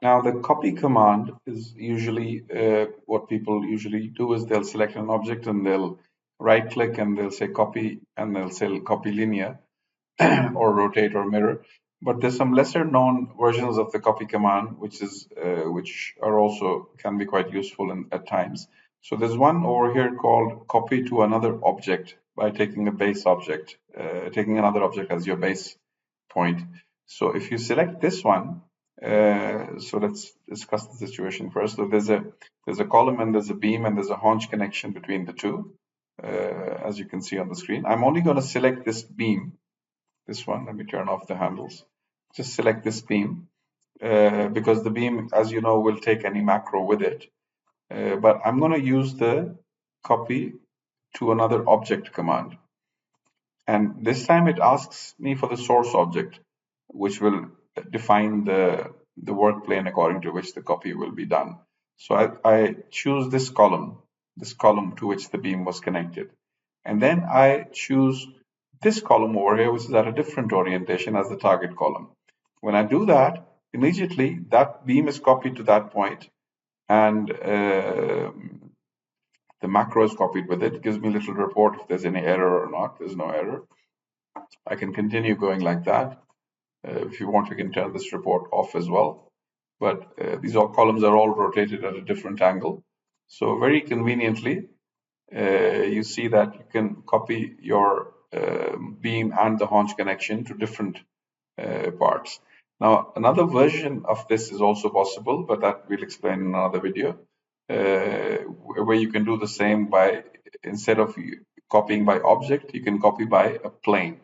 Now, the copy command is usually what people usually do is they'll select an object and they'll right click and they'll say copy and they'll say copy linear or rotate or mirror. But there's some lesser known versions of the copy command which are also can be quite useful at times. So there's one over here called copy to another object by taking a base object, taking another object as your base point. So if you select this one, so let's discuss the situation first. So there's a column and there's a beam and there's a haunch connection between the two, as you can see on the screen. I'm only going to select this beam, this one. Let me turn off the handles. Just select this beam because the beam, as you know, will take any macro with it. But I'm going to use the copy to another object command. And this time it asks me for the source object, which will define the work plane according to which the copy will be done. So I choose this column to which the beam was connected. And then I choose this column over here, which is at a different orientation as the target column. When I do that, immediately that beam is copied to that point, and the macro is copied with it. It gives me a little report if there's any error or not. There's no error. I can continue going like that. If you want, you can turn this report off as well. But these columns are all rotated at a different angle. So very conveniently, you see that you can copy your beam and the haunch connection to different parts. Now, another version of this is also possible, but that we'll explain in another video, where you can do the same by, instead of copying by object, you can copy by a plane.